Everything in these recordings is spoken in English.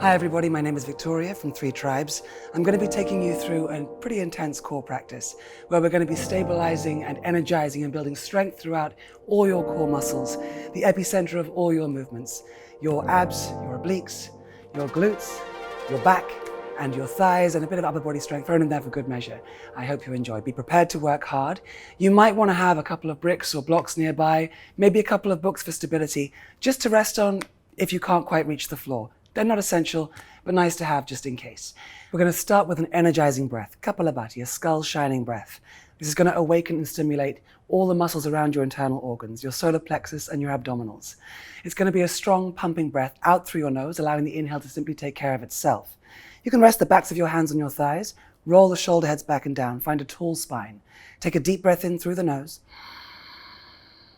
Hi everybody, my name is Victoria from 3Tribes. I'm going to be taking you through a pretty intense core practice where we're going to be stabilizing and energizing and building strength throughout all your core muscles, the epicenter of all your movements, your abs, your obliques, your glutes, your back, and your thighs, and a bit of upper body strength thrown in there for good measure. I hope you enjoy. Be prepared to work hard. You might want to have a couple of bricks or blocks nearby, maybe a couple of books for stability, just to rest on if you can't quite reach the floor. They're not essential, but nice to have just in case. We're going to start with an energizing breath, Kapalabhati, a skull shining breath. This is going to awaken and stimulate all the muscles around your internal organs, your solar plexus and your abdominals. It's going to be a strong pumping breath out through your nose, allowing the inhale to simply take care of itself. You can rest the backs of your hands on your thighs, roll the shoulder heads back and down, find a tall spine. Take a deep breath in through the nose.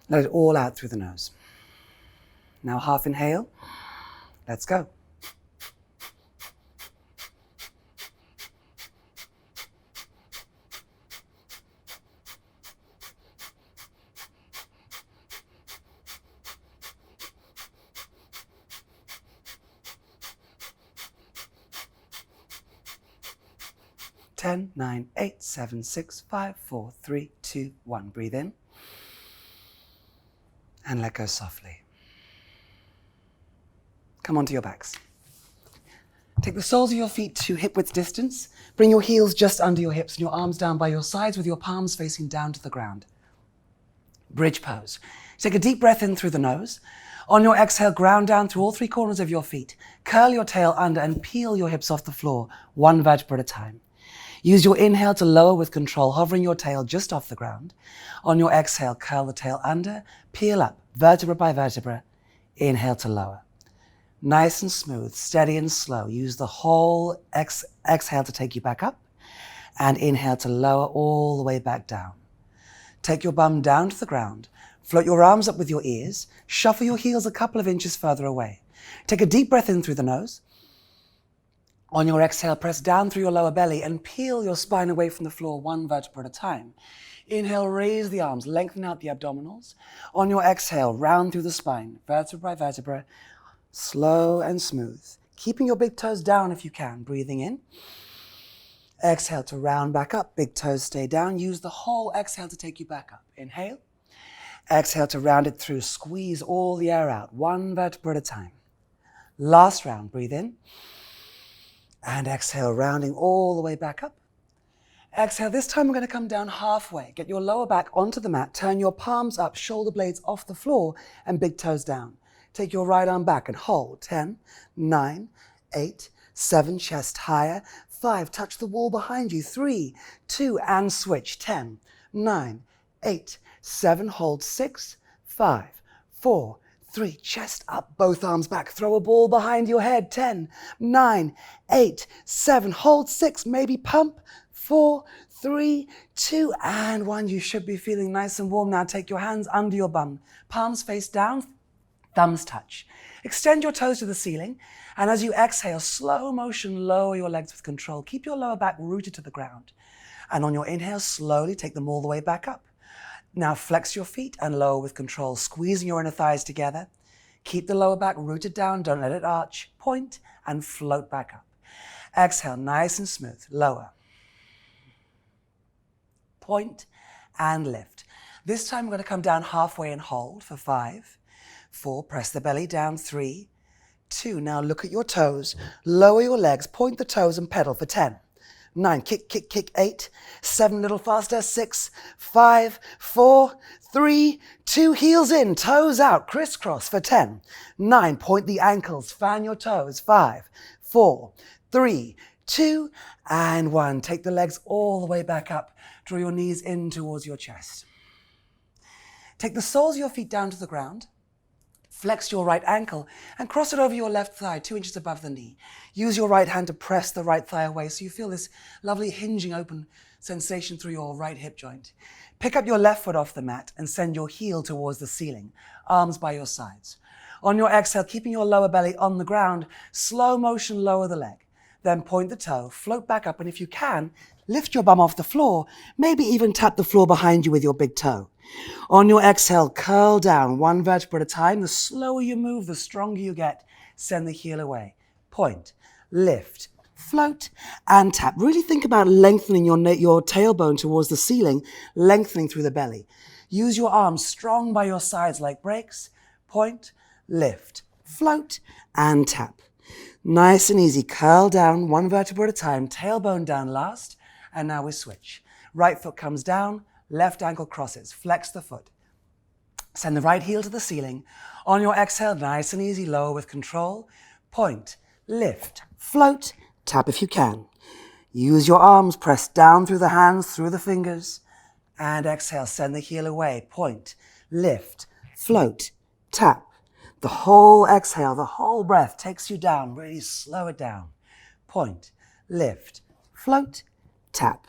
Let it all out through the nose. Now half inhale. Let's go. Ten, 9, 8, 7, 6, 5, 4, 3, 2, 1. Breathe in and let go softly. Come onto your backs. Take the soles of your feet to hip-width distance. Bring your heels just under your hips and your arms down by your sides with your palms facing down to the ground. Bridge pose. Take a deep breath in through the nose. On your exhale, ground down through all three corners of your feet. Curl your tail under and peel your hips off the floor, one vertebra at a time. Use your inhale to lower with control, hovering your tail just off the ground. On your exhale, curl the tail under, peel up, vertebra by vertebra. Inhale to lower. Nice and smooth, steady and slow. Use the whole exhale to take you back up, and inhale to lower all the way back down. Take your bum down to the ground. Float your arms up with your ears. Shuffle your heels a couple of inches further away. Take a deep breath in through the nose. On your exhale, press down through your lower belly and peel your spine away from the floor one vertebra at a time. Inhale, raise the arms, lengthen out the abdominals. On your exhale, round through the spine, vertebra by vertebra, slow and smooth. Keeping your big toes down if you can, breathing in. Exhale to round back up, big toes stay down. Use the whole exhale to take you back up. Inhale. Exhale to round it through, squeeze all the air out, one vertebra at a time. Last round, breathe in. And exhale, rounding all the way back up. Exhale, this time we're going to come down halfway. Get your lower back onto the mat, turn your palms up, shoulder blades off the floor, and big toes down. Take your right arm back and hold. 10, 9, 8, 7, chest higher. 5, touch the wall behind you. 3, 2, and switch. 10, 9, 8, 7, hold. 6, 5, 4, 3, chest up, both arms back. Throw a ball behind your head. 10, 9, 8, 7, hold. 6, maybe pump. 4, 3, 2, and 1. You should be feeling nice and warm now. Take your hands under your bum. Palms face down, thumbs touch. Extend your toes to the ceiling, and as you exhale, slow motion, lower your legs with control. Keep your lower back rooted to the ground. And on your inhale, slowly take them all the way back up. Now flex your feet and lower with control, squeezing your inner thighs together. Keep the lower back rooted down, don't let it arch. Point and float back up. Exhale, nice and smooth, lower. Point and lift. This time we're going to come down halfway and hold for 5, 4, press the belly down, 3, 2. Now look at your toes, lower your legs, point the toes and pedal for 10. 9, kick, kick, kick, 8, 7, a little faster, 6, 5, 4, 3, 2, heels in, toes out, crisscross for 10. 9, point the ankles, fan your toes, 5, 4, 3, 2, and 1. Take the legs all the way back up, draw your knees in towards your chest. Take the soles of your feet down to the ground. Flex your right ankle and cross it over your left thigh, 2 inches above the knee. Use your right hand to press the right thigh away so you feel this lovely hinging open sensation through your right hip joint. Pick up your left foot off the mat and send your heel towards the ceiling, arms by your sides. On your exhale, keeping your lower belly on the ground, slow motion, lower the leg. Then point the toe, float back up, and if you can, lift your bum off the floor, maybe even tap the floor behind you with your big toe. On your exhale, curl down one vertebra at a time. The slower you move, the stronger you get. Send the heel away. point, lift, float, and tap. Really think about lengthening your tailbone towards the ceiling, lengthening through the belly. Use your arms strong by your sides like brakes. Point, lift, float, and tap. Nice and easy. Curl down, one vertebra at a time, tailbone down last, and now we switch. Right foot comes down, left ankle crosses. Flex the foot. Send the right heel to the ceiling. On your exhale, nice and easy, lower with control. Point, lift, float, tap if you can. Use your arms, press down through the hands, through the fingers. And exhale, send the heel away. Point, lift, float, tap. The whole exhale, the whole breath takes you down. Really slow it down. Point, lift, float, tap.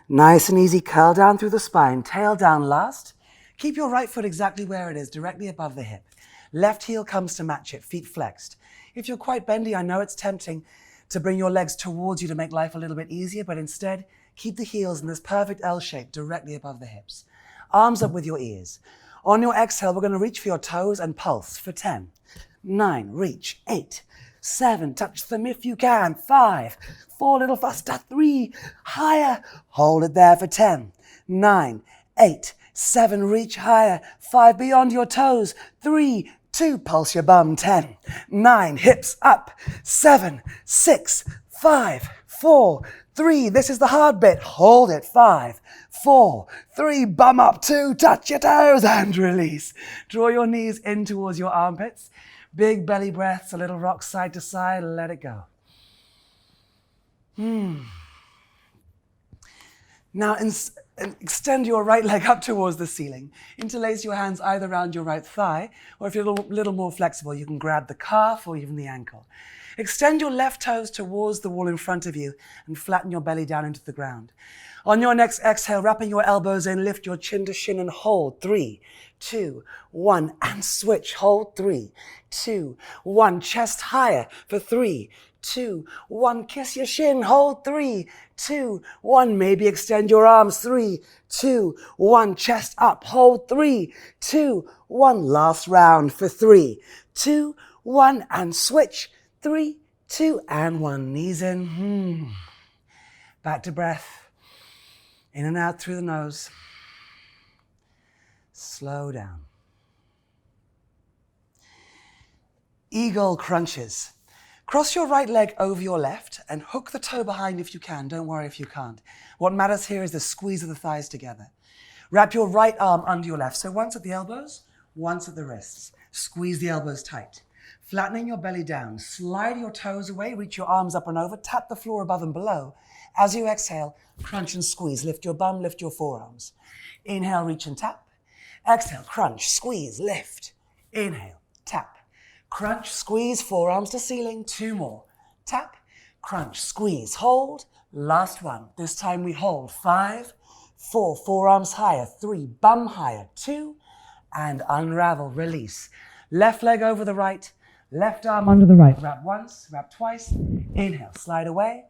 Nice and easy, curl down through the spine, tail down last. Keep your right foot exactly where it is, directly above the hip. Left heel comes to match it, feet flexed. If you're quite bendy, I know it's tempting to bring your legs towards you to make life a little bit easier, but instead, keep the heels in this perfect L shape directly above the hips. Arms up with your ears. On your exhale, we're going to reach for your toes and pulse for 10, 9, reach, 8, 7, touch them if you can, 5, 4, little faster, 3, higher, hold it there for 10, 9, 8, 7, reach higher, 5, beyond your toes, 3, 2, pulse your bum, 10, 9, hips up, 7, 6, 5, 4, 3, this is the hard bit, hold it, 5, 4, 3, bum up, 2, touch your toes and release. Draw your knees in towards your armpits. Big belly breaths, a little rock side to side, let it go. Now extend your right leg up towards the ceiling. Interlace your hands either around your right thigh, or if you're a little more flexible, you can grab the calf or even the ankle. Extend your left toes towards the wall in front of you and flatten your belly down into the ground. On your next exhale, wrapping your elbows in, lift your chin to shin and hold. 3, 2, 1, and switch. Hold. 3, 2, 1. Chest higher for 3, 2, 1. Kiss your shin. Hold. 3, 2, 1. Maybe extend your arms. 3, 2, 1. Chest up. Hold. 3, 2, 1. Last round for 3, 2, 1. And switch. 3, 2, and 1. Knees in. Back to breath. In and out through the nose. Slow down. Eagle crunches. Cross your right leg over your left and hook the toe behind if you can. Don't worry if you can't. What matters here is the squeeze of the thighs together. Wrap your right arm under your left. So once at the elbows, once at the wrists. Squeeze the elbows tight. Flattening your belly down. Slide your toes away. Reach your arms up and over. Tap the floor above and below. As you exhale, crunch and squeeze. Lift your bum, lift your forearms. Inhale, reach and tap. Exhale, crunch, squeeze, lift. Inhale, tap. Crunch, squeeze, forearms to ceiling. 2 more. Tap, crunch, squeeze, hold. Last one. This time we hold. 5, 4, forearms higher. 3, bum higher. 2, and unravel, release. Left leg over the right. Left arm under the right. Wrap once, wrap twice. Inhale, slide away.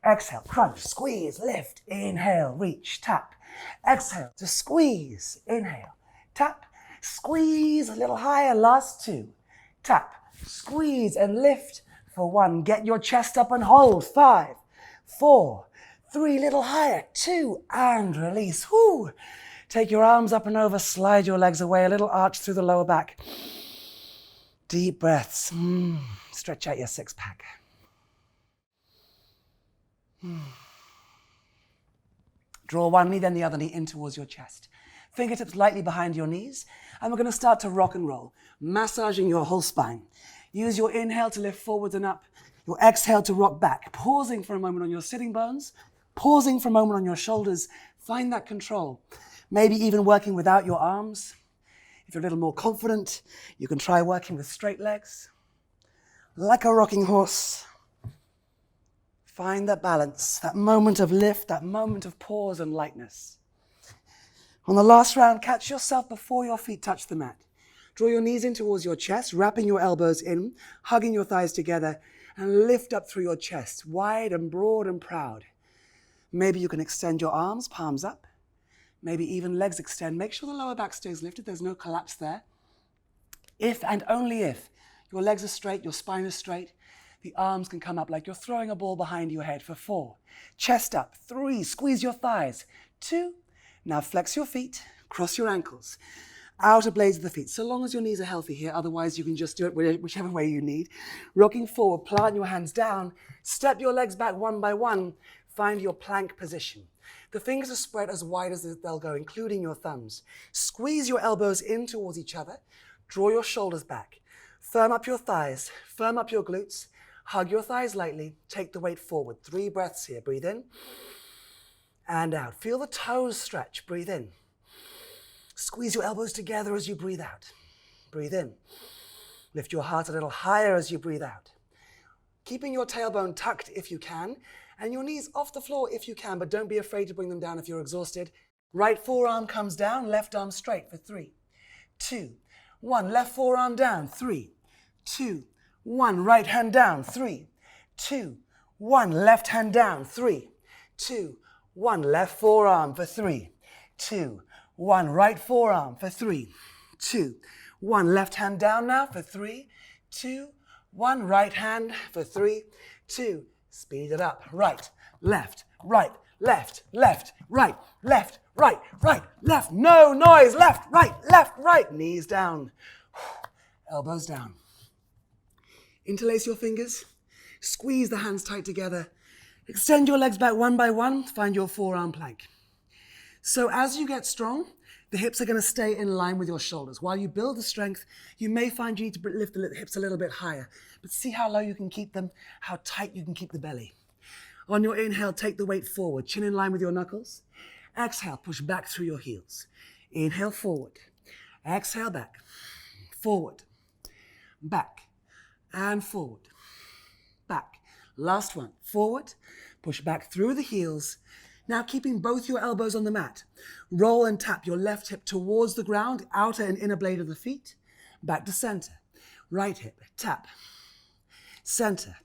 Exhale, crunch, squeeze, lift. Inhale, reach, tap. Exhale to squeeze. Inhale, tap, squeeze a little higher. Last 2. Tap, squeeze and lift for 1. Get your chest up and hold. 5, 4, 3, little higher. 2, and release. Woo! Take your arms up and over. Slide your legs away. A little arch through the lower back. Deep breaths. Stretch out your 6-pack. Draw one knee, then the other knee in towards your chest. Fingertips lightly behind your knees. And we're going to start to rock and roll, massaging your whole spine. Use your inhale to lift forwards and up. Your exhale to rock back. Pausing for a moment on your sitting bones. Pausing for a moment on your shoulders. Find that control. Maybe even working without your arms. If you're a little more confident, you can try working with straight legs. Like a rocking horse. Find that balance, that moment of lift, that moment of pause and lightness. On the last round, catch yourself before your feet touch the mat. Draw your knees in towards your chest, wrapping your elbows in, hugging your thighs together, and lift up through your chest, wide and broad and proud. Maybe you can extend your arms, palms up. Maybe even legs extend. Make sure the lower back stays lifted. There's no collapse there. If and only if your legs are straight, your spine is straight, The arms can come up like you're throwing a ball behind your head for 4. Chest up. 3. Squeeze your thighs. 2. Now flex your feet. Cross your ankles. Outer blades of the feet. So long as your knees are healthy here. Otherwise, you can just do it whichever way you need. Rocking forward. Plant your hands down. Step your legs back one by one. Find your plank position. The fingers are spread as wide as they'll go, including your thumbs. Squeeze your elbows in towards each other. Draw your shoulders back. Firm up your thighs. Firm up your glutes. Hug your thighs lightly. Take the weight forward. 3 breaths here. Breathe in and out. Feel the toes stretch. Breathe in. Squeeze your elbows together as you breathe out. Breathe in. Lift your heart a little higher as you breathe out. Keeping your tailbone tucked if you can, and your knees off the floor if you can, but don't be afraid to bring them down if you're exhausted. Right forearm comes down, left arm straight for 3, 2, 1. Left forearm down. 3, 2, 1. Right hand down. 3, 2, 1. Left hand down. 3, 2, 1. Left forearm for 3, 2, 1. Right forearm for 3, 2, 1. Left hand down now for 3, 2, 1. Right hand for 3, 2. Speed it up. Right, left, right, left, left, right, left, right, right, left. No noise. Left, right. Knees down. Elbows down. Interlace your fingers. Squeeze the hands tight together. Extend your legs back one by one. Find your forearm plank. So as you get strong, the hips are going to stay in line with your shoulders. While you build the strength, you may find you need to lift the hips a little bit higher. But see how low you can keep them, how tight you can keep the belly. On your inhale, take the weight forward. Chin in line with your knuckles. Exhale, push back through your heels. Inhale, forward. Exhale, back. Forward. Back. And forward. Back. Last one. Forward. Push back through the heels. Now keeping both your elbows on the mat. Roll and tap your left hip towards the ground, outer and inner blade of the feet. Back to center. Right hip, tap. Center.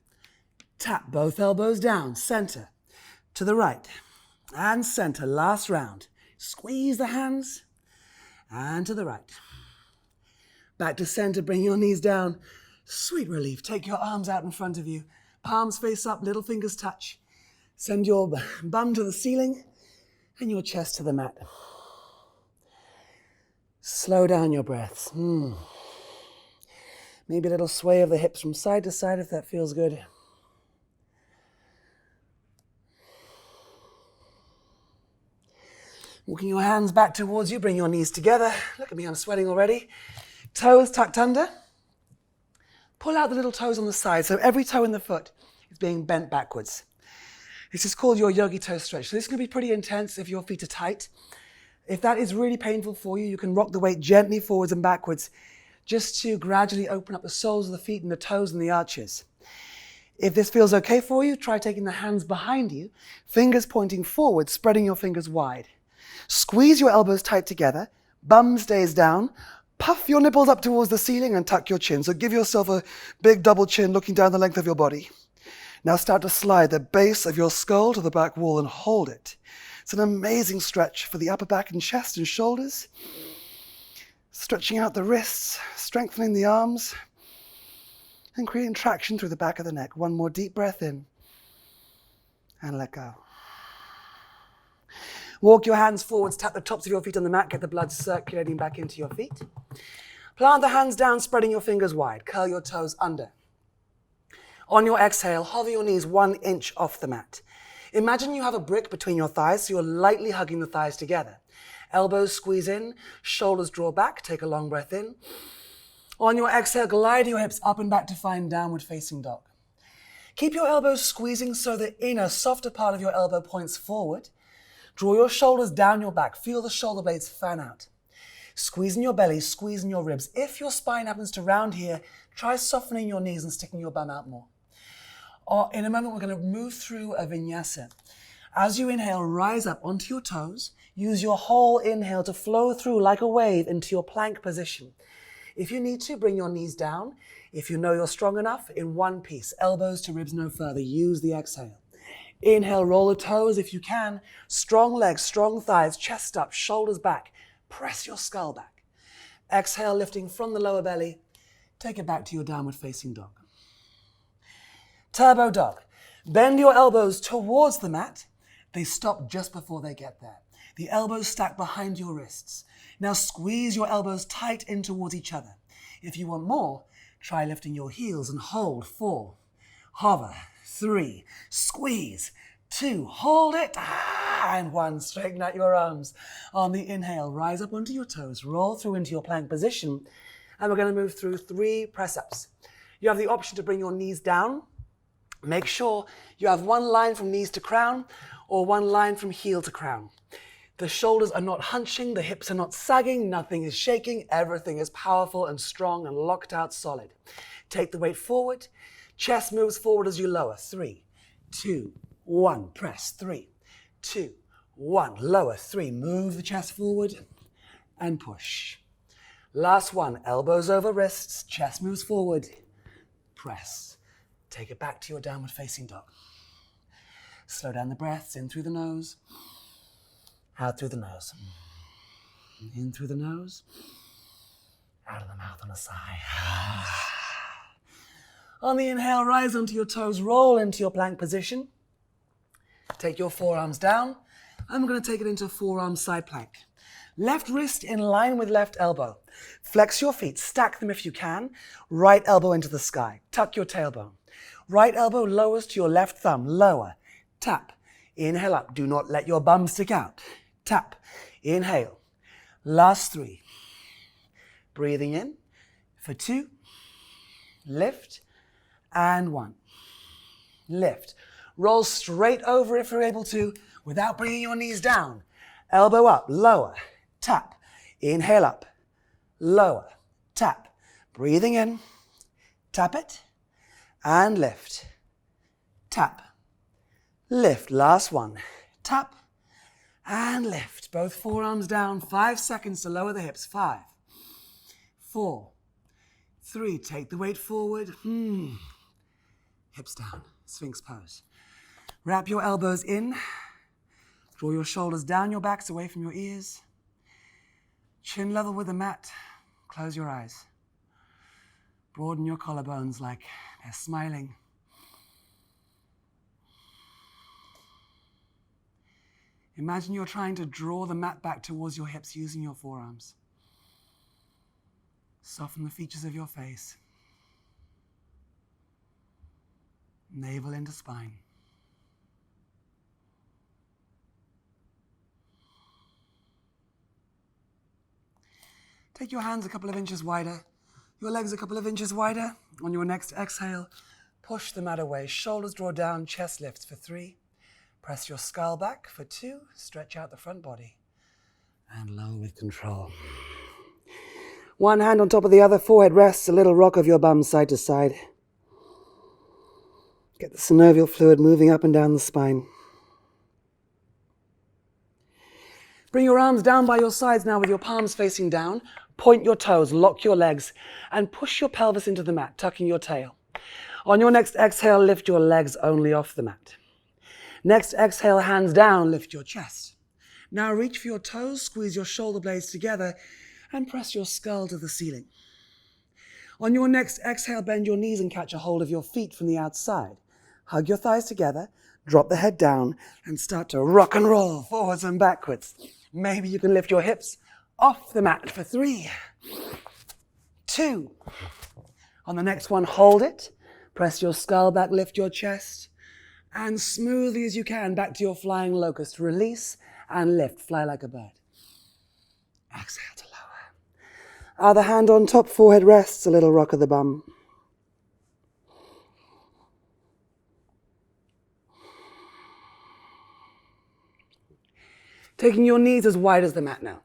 Tap, both elbows down. Center. To the right. And center. Last round. Squeeze the hands. And to the right. Back to center. Bring your knees down. Sweet relief. Take your arms out in front of you. Palms face up. Little fingers touch. Send your bum to the ceiling and your chest to the mat. Slow down your breaths. Maybe a little sway of the hips from side to side if that feels good. Walking your hands back towards you, bring your knees together. Look at me, I'm sweating already. Toes tucked under. Pull out the little toes on the side, so every toe in the foot is being bent backwards. This is called your yogi toe stretch. So this can be pretty intense if your feet are tight. If that is really painful for you, you can rock the weight gently forwards and backwards just to gradually open up the soles of the feet and the toes and the arches. If this feels okay for you, try taking the hands behind you, fingers pointing forward, spreading your fingers wide. Squeeze your elbows tight together, bum stays down, puff your nipples up towards the ceiling and tuck your chin. So give yourself a big double chin looking down the length of your body. Now start to slide the base of your skull to the back wall and hold it. It's an amazing stretch for the upper back and chest and shoulders. Stretching out the wrists, strengthening the arms, and creating traction through the back of the neck. One more deep breath in, and let go. Walk your hands forwards, tap the tops of your feet on the mat, get the blood circulating back into your feet. Plant the hands down, spreading your fingers wide. Curl your toes under. On your exhale, hover your knees 1 inch off the mat. Imagine you have a brick between your thighs, so you're lightly hugging the thighs together. Elbows squeeze in, shoulders draw back, take a long breath in. On your exhale, glide your hips up and back to find downward facing dog. Keep your elbows squeezing so the inner, softer part of your elbow points forward. Draw your shoulders down your back. Feel the shoulder blades fan out. Squeeze in your belly, squeeze in your ribs. If your spine happens to round here, try softening your knees and sticking your bum out more. In a moment, we're going to move through a vinyasa. As you inhale, rise up onto your toes. Use your whole inhale to flow through like a wave into your plank position. If you need to, bring your knees down. If you know you're strong enough, in one piece, elbows to ribs no further. Use the exhale. Inhale, roll the toes if you can. Strong legs, strong thighs, chest up, shoulders back. Press your skull back. Exhale, lifting from the lower belly. Take it back to your downward facing dog. Turbo dog. Bend your elbows towards the mat. They stop just before they get there. The elbows stack behind your wrists. Now squeeze your elbows tight in towards each other. If you want more, try lifting your heels and hold. 4, hover, 3, squeeze, 2, hold it, and 1, straighten out your arms. On the inhale, rise up onto your toes, roll through into your plank position, and we're going to move through 3 press-ups. You have the option to bring your knees down. Make sure you have one line from knees to crown or one line from heel to crown. The shoulders are not hunching, the hips are not sagging, nothing is shaking, everything is powerful and strong and locked out solid. Take the weight forward, chest moves forward as you lower. 3, 2, 1, press. 3, 2, 1, lower. 3, move the chest forward and push. Last one, elbows over wrists, chest moves forward, press. Take it back to your downward facing dog. Slow down the breaths, in through the nose, out through the nose. In through the nose, out of the mouth on a sigh. On the inhale, rise onto your toes, roll into your plank position. Take your forearms down, and we're going to take it into forearm side plank. Left wrist in line with left elbow. Flex your feet, stack them if you can. Right elbow into the sky. Tuck your tailbone. Right elbow lowers to your left thumb. Lower. Tap. Inhale up. Do not let your bum stick out. Tap. Inhale. Last 3. Breathing in for 2. Lift. And 1. Lift. Roll straight over if you're able to without bringing your knees down. Elbow up. Lower. Tap. Inhale up. Lower. Tap. Breathing in. Tap it. And lift. Tap. Lift. Last one. Tap. And lift. Both forearms down. 5 seconds to lower the hips. 5, 4, 3. Take the weight forward. Hips down. Sphinx pose. Wrap your elbows in. Draw your shoulders down your backs, away from your ears. Chin level with the mat. Close your eyes. Broaden your collarbones like they're smiling. Imagine you're trying to draw the mat back towards your hips using your forearms. Soften the features of your face. Navel into spine. Take your hands a couple of inches wider, your legs a couple of inches wider. On your next exhale, push the mat away. Shoulders draw down, chest lifts for 3. Press your skull back for 2. Stretch out the front body. And lower with control. One hand on top of the other, forehead rests, a little rock of your bum side to side. Get the synovial fluid moving up and down the spine. Bring your arms down by your sides now with your palms facing down. Point your toes, lock your legs, and push your pelvis into the mat, tucking your tail. On your next exhale, lift your legs only off the mat. Next exhale, hands down, lift your chest. Now reach for your toes, squeeze your shoulder blades together, and press your skull to the ceiling. On your next exhale, bend your knees and catch a hold of your feet from the outside. Hug your thighs together, drop the head down, and start to rock and roll forwards and backwards. Maybe you can lift your hips off the mat for 3, 2. On the next one, hold it. Press your skull back, lift your chest, and smoothly as you can, back to your flying locust. Release and lift, fly like a bird. Exhale to lower. Other hand on top, forehead rests, a little rock of the bum. Taking your knees as wide as the mat now.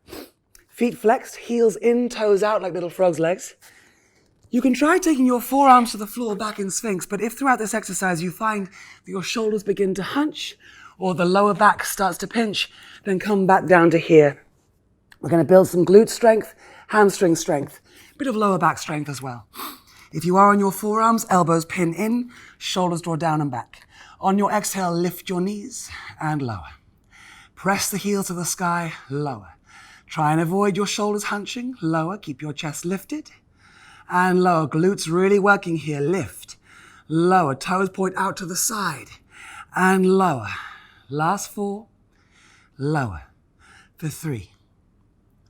Feet flexed, heels in, toes out like little frog's legs. You can try taking your forearms to the floor back in Sphinx, but if throughout this exercise you find that your shoulders begin to hunch or the lower back starts to pinch, then come back down to here. We're going to build some glute strength, hamstring strength, a bit of lower back strength as well. If you are on your forearms, elbows pin in, shoulders draw down and back. On your exhale, lift your knees and lower. Press the heels to the sky, lower. Try and avoid your shoulders hunching, lower. Keep your chest lifted and lower. Glutes really working here. Lift, lower. Toes point out to the side and lower. Last 4, lower. For 3,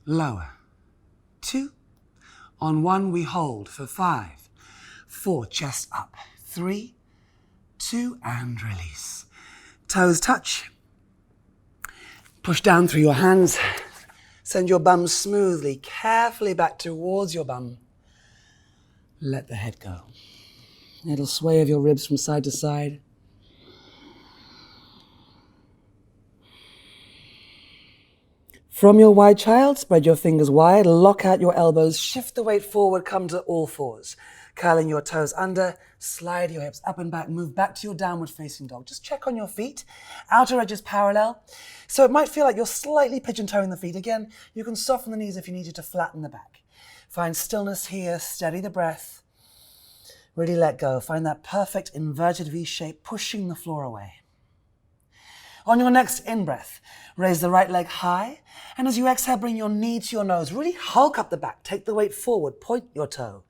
lower. 2, on 1 we hold. For 5, 4, chest up. 3, 2, and release. Toes touch. Push down through your hands. Send your bum smoothly, carefully back towards your bum. Let the head go. Little sway of your ribs from side to side. From your wide child, spread your fingers wide, lock out your elbows, shift the weight forward, come to all fours. Curling your toes under, slide your hips up and back, move back to your downward facing dog. Just check on your feet, outer edges parallel. So it might feel like you're slightly pigeon-toeing the feet. Again, you can soften the knees if you need to flatten the back. Find stillness here, steady the breath. Really let go. Find that perfect inverted V shape, pushing the floor away. On your next in-breath, raise the right leg high, and as you exhale, bring your knee to your nose. Really hulk up the back. Take the weight forward. Point your toe.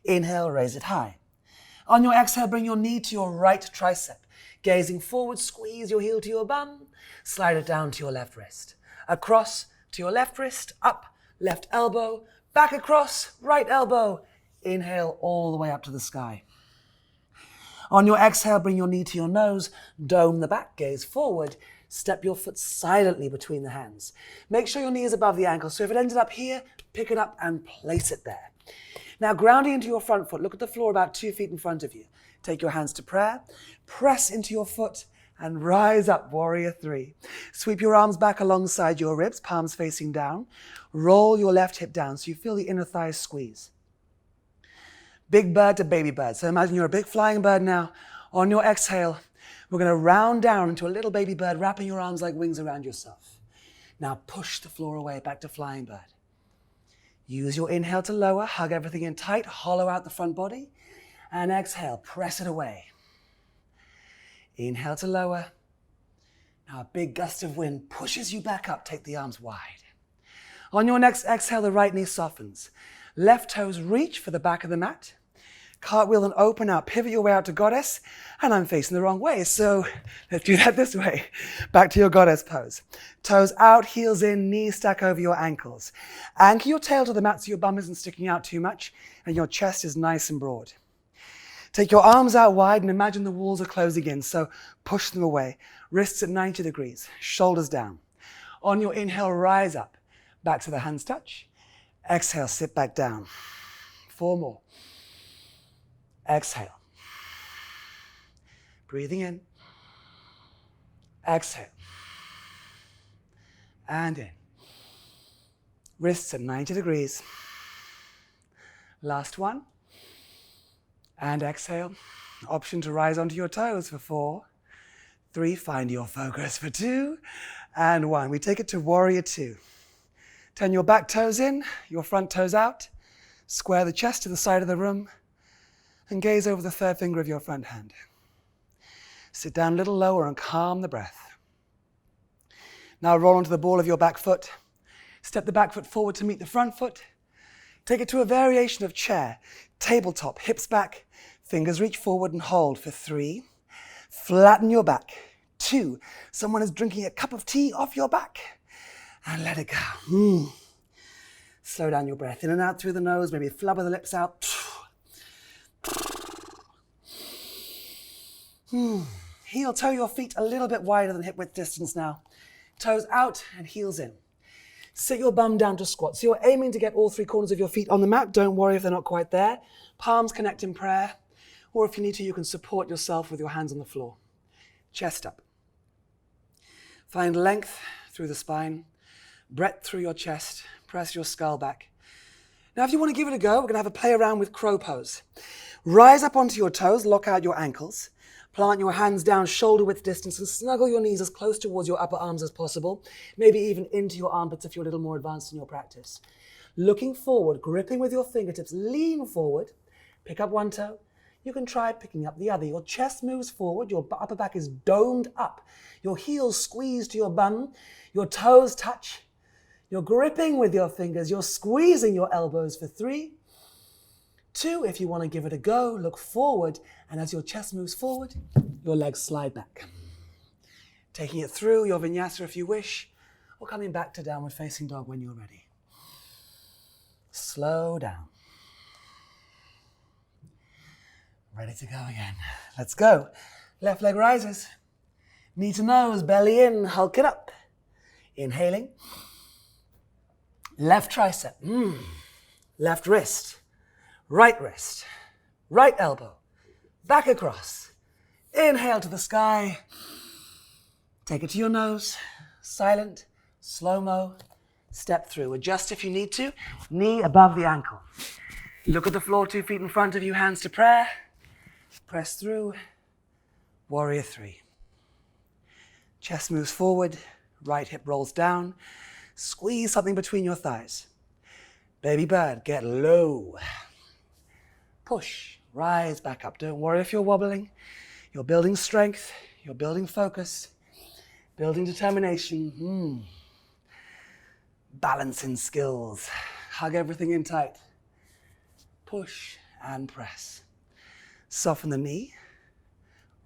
Inhale, raise it high. On your exhale, bring your knee to your right tricep. Gazing forward, squeeze your heel to your bum. Slide it down to your left wrist. Across to your left wrist, up, left elbow, back across, right elbow. Inhale all the way up to the sky. On your exhale, bring your knee to your nose, dome the back, gaze forward, step your foot silently between the hands. Make sure your knee is above the ankle, so if it ended up here, pick it up and place it there. Now grounding into your front foot, look at the floor about 2 feet in front of you. Take your hands to prayer, press into your foot and rise up, warrior 3. Sweep your arms back alongside your ribs, palms facing down. Roll your left hip down so you feel the inner thighs squeeze. Big bird to baby bird. So imagine you're a big flying bird now. On your exhale, we're going to round down into a little baby bird, wrapping your arms like wings around yourself. Now push the floor away, back to flying bird. Use your inhale to lower, hug everything in tight, hollow out the front body. And exhale, press it away. Inhale to lower. Now a big gust of wind pushes you back up, take the arms wide. On your next exhale, the right knee softens. Left toes reach for the back of the mat. Cartwheel and open out, pivot your way out to goddess, and I'm facing the wrong way, so let's do that this way. Back to your goddess pose. Toes out, heels in, knees stack over your ankles. Anchor your tail to the mat so your bum isn't sticking out too much, and your chest is nice and broad. Take your arms out wide and imagine the walls are closing in, so push them away. Wrists at 90 degrees, shoulders down. On your inhale, rise up, back to the hands touch. Exhale, sit back down. 4 more. Exhale. Breathing in. Exhale. And in. Wrists at 90 degrees. Last one. And exhale. Option to rise onto your toes for 4. 3, find your focus for 2. And 1. We take it to warrior 2. Turn your back toes in, your front toes out. Square the chest to the side of the room. And gaze over the third finger of your front hand. Sit down a little lower and calm the breath. Now roll onto the ball of your back foot. Step the back foot forward to meet the front foot. Take it to a variation of chair. Tabletop, hips back, fingers reach forward and hold for 3. Flatten your back. 2, someone is drinking a cup of tea off your back. And let it go. Slow down your breath. In and out through the nose, maybe flubber the lips out. Heel toe your feet a little bit wider than hip width distance now. Toes out and heels in. Sit your bum down to squat. So you're aiming to get all 3 corners of your feet on the mat. Don't worry if they're not quite there. Palms connect in prayer. Or if you need to, you can support yourself with your hands on the floor. Chest up. Find length through the spine. Breadth through your chest. Press your skull back. Now if you want to give it a go, we're going to have a play around with crow pose. Rise up onto your toes, lock out your ankles. Plant your hands down shoulder width distance and snuggle your knees as close towards your upper arms as possible. Maybe even into your armpits if you're a little more advanced in your practice. Looking forward, gripping with your fingertips, lean forward. Pick up one toe. You can try picking up the other. Your chest moves forward, your upper back is domed up. Your heels squeeze to your bum, your toes touch. You're gripping with your fingers, you're squeezing your elbows for 3, 2, if you want to give it a go, look forward, and as your chest moves forward, your legs slide back. Taking it through your Vinyasa if you wish, or coming back to downward facing dog when you're ready. Slow down. Ready to go again. Let's go. Left leg rises. Knee to nose, belly in, hulk it up. Inhaling. Left tricep. Left wrist. Right elbow. Back across. Inhale to the sky. Take it to your nose. Silent, slow-mo. Step through. Adjust if you need to. Knee above the ankle. Look at the floor, 2 feet in front of you, hands to prayer. Press through. Warrior 3. Chest moves forward. Right hip rolls down. Squeeze something between your thighs. Baby bird, get low. Push, rise back up. Don't worry if you're wobbling. You're building strength. You're building focus. Building determination. Balancing skills. Hug everything in tight. Push and press. Soften the knee.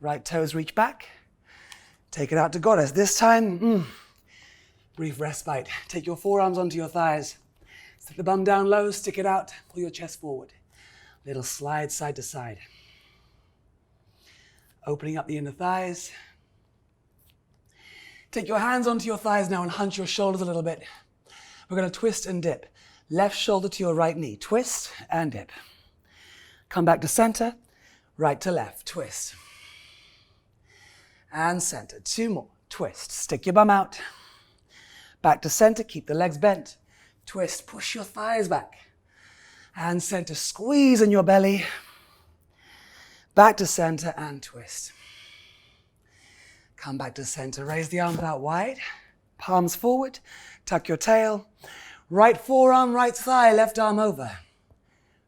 Right toes reach back. Take it out to goddess. This time, brief respite. Take your forearms onto your thighs. Stick the bum down low, stick it out, pull your chest forward. Little slide side to side. Opening up the inner thighs. Take your hands onto your thighs now and hunch your shoulders a little bit. We're going to twist and dip. Left shoulder to your right knee. Twist and dip. Come back to center. Right to left. Twist. And center. 2 more. Twist. Stick your bum out. Back to center. Keep the legs bent. Twist. Push your thighs back. And center. Squeeze in your belly. Back to center and twist. Come back to center. Raise the arms out wide. Palms forward. Tuck your tail. Right forearm, right thigh, left arm over.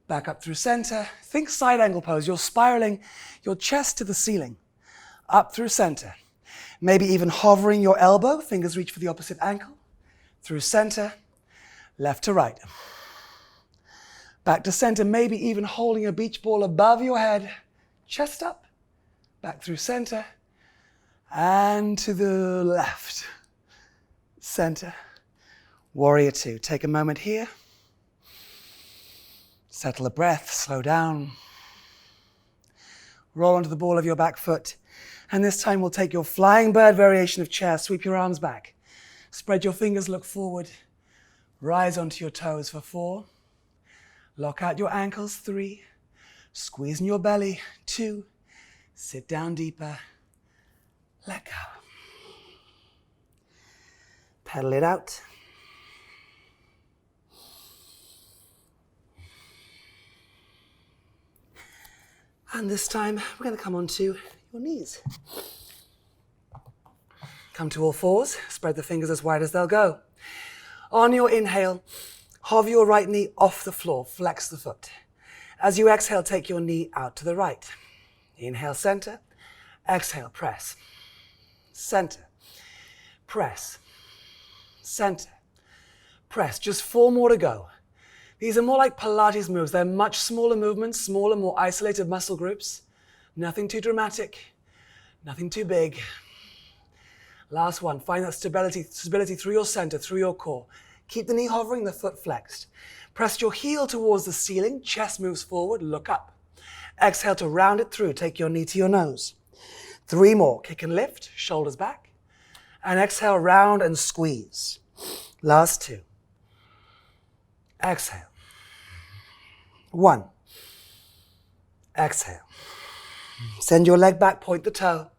Back up through center. Think side angle pose. You're spiraling your chest to the ceiling. Up through center. Maybe even hovering your elbow. Fingers reach for the opposite ankle. Through center. Left to right. Back to center. Maybe even holding a beach ball above your head. Chest up. Back through center. And to the left. Center. Warrior 2. Take a moment here. Settle a breath. Slow down. Roll onto the ball of your back foot. And this time we'll take your flying bird variation of chair. Sweep your arms back. Spread your fingers, look forward. Rise onto your toes for 4. Lock out your ankles, 3. Squeeze in your belly, 2. Sit down deeper. Let go. Pedal it out. And this time, we're going to come onto your knees. Come to all fours. Spread the fingers as wide as they'll go. On your inhale, hover your right knee off the floor. Flex the foot. As you exhale, take your knee out to the right. Inhale, center. Exhale, press. Center. Press. Center. Press. Just 4 more to go. These are more like Pilates moves. They're much smaller movements, smaller, more isolated muscle groups. Nothing too dramatic, nothing too big. Last one. Find that stability through your center, through your core. Keep the knee hovering, the foot flexed. Press your heel towards the ceiling. Chest moves forward. Look up. Exhale to round it through. Take your knee to your nose. 3 more. Kick and lift. Shoulders back. And exhale, round and squeeze. Last 2. Exhale. 1. Exhale. Send your leg back, point the toe.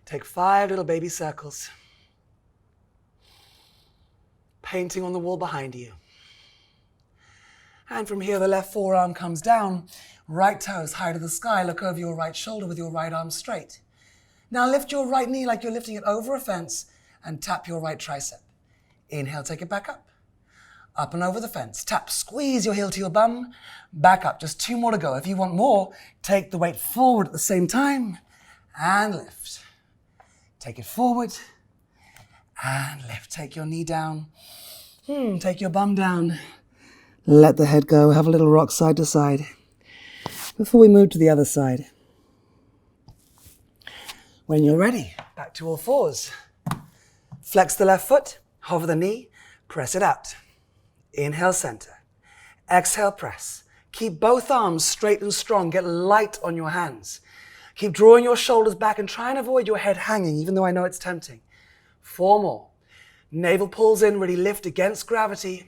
Take 5 little baby circles. Painting on the wall behind you. And from here, the left forearm comes down. Right toes high to the sky. Look over your right shoulder with your right arm straight. Now lift your right knee like you're lifting it over a fence and tap your right tricep. Inhale, take it back up. Up and over the fence. Tap, squeeze your heel to your bum. Back up. Just 2 more to go. If you want more, take the weight forward at the same time and lift. Take it forward and lift. Take your knee down. Take your bum down. Let the head go. Have a little rock side to side. Before we move to the other side, when you're ready, back to all fours. Flex the left foot, hover the knee, press it out. Inhale, center. Exhale, press. Keep both arms straight and strong. Get light on your hands. Keep drawing your shoulders back and try and avoid your head hanging, even though I know it's tempting. 4 more. Navel pulls in, really lift against gravity.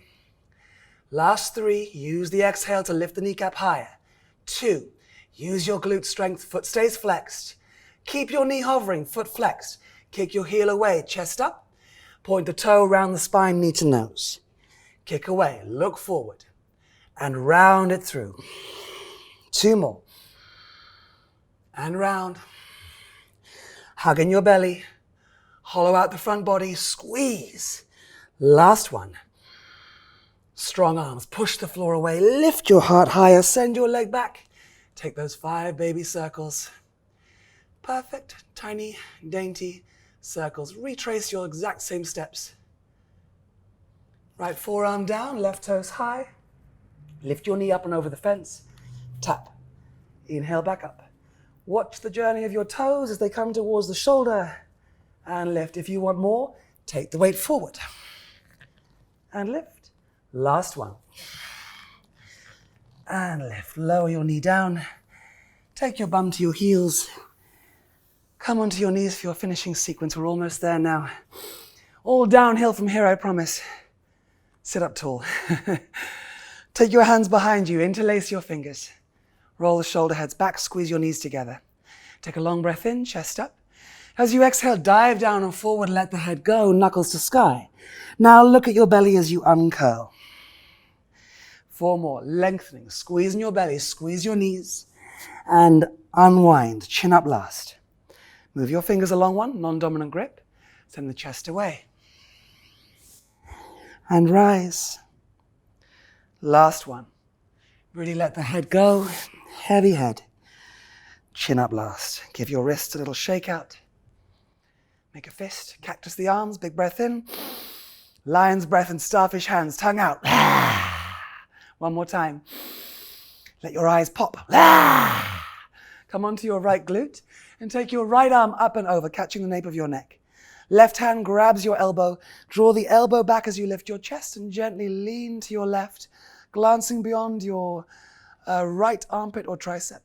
Last 3, use the exhale to lift the kneecap higher. 2, use your glute strength, foot stays flexed. Keep your knee hovering, foot flexed. Kick your heel away, chest up. Point the toe around the spine, knee to nose. Kick away, look forward, and round it through. 2 more. And round. Hug in your belly. Hollow out the front body, squeeze. Last one. Strong arms, push the floor away, lift your heart higher, send your leg back. Take those 5 baby circles. Perfect, tiny, dainty circles. Retrace your exact same steps. Right forearm down, left toes high. Lift your knee up and over the fence. Tap. Inhale back up. Watch the journey of your toes as they come towards the shoulder. And lift. If you want more, take the weight forward. And lift. Last one. And lift. Lower your knee down. Take your bum to your heels. Come onto your knees for your finishing sequence. We're almost there now. All downhill from here, I promise. Sit up tall. Take your hands behind you. Interlace your fingers. Roll the shoulder heads back. Squeeze your knees together. Take a long breath in, chest up. As you exhale, dive down and forward, let the head go, knuckles to sky. Now look at your belly as you uncurl. 4 more, lengthening, squeezing your belly, squeeze your knees, and unwind, chin up last. Move your fingers along one, non-dominant grip, send the chest away. And rise. Last one. Really let the head go, heavy head. Chin up last. Give your wrists a little shake out. Make a fist, cactus the arms, big breath in. Lion's breath and starfish hands, tongue out. One more time. Let your eyes pop. Come onto your right glute and take your right arm up and over, catching the nape of your neck. Left hand grabs your elbow. Draw the elbow back as you lift your chest and gently lean to your left, glancing beyond your right armpit or tricep.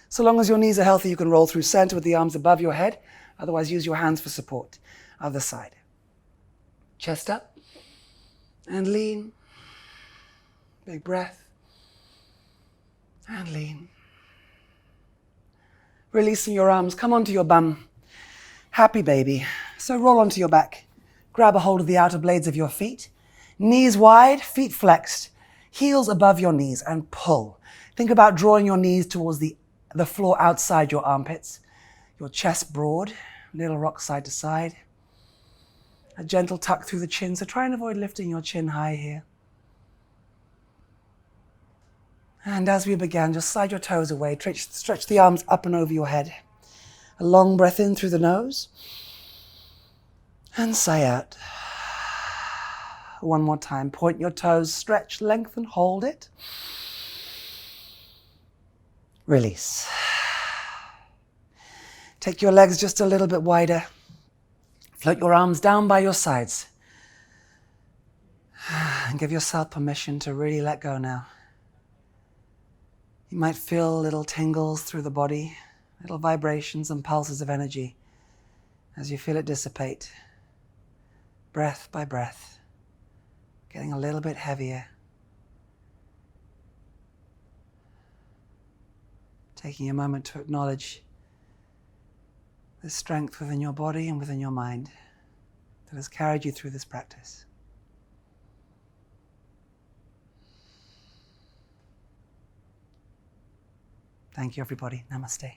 So long as your knees are healthy, you can roll through center with the arms above your head. Otherwise, use your hands for support. Other side. Chest up and lean. Big breath. And lean. Releasing your arms. Come onto your bum. Happy baby. So roll onto your back. Grab a hold of the outer blades of your feet. Knees wide, feet flexed. Heels above your knees and pull. Think about drawing your knees towards the floor outside your armpits. Your chest broad, little rock side to side. A gentle tuck through the chin, so try and avoid lifting your chin high here. And as we began, just slide your toes away, stretch the arms up and over your head. A long breath in through the nose. And sigh out. One more time, point your toes, stretch, lengthen, hold it. Release. Take your legs just a little bit wider. Float your arms down by your sides. And give yourself permission to really let go now. You might feel little tingles through the body, little vibrations and pulses of energy as you feel it dissipate, breath by breath, getting a little bit heavier. Taking a moment to acknowledge the strength within your body and within your mind that has carried you through this practice. Thank you, everybody. Namaste.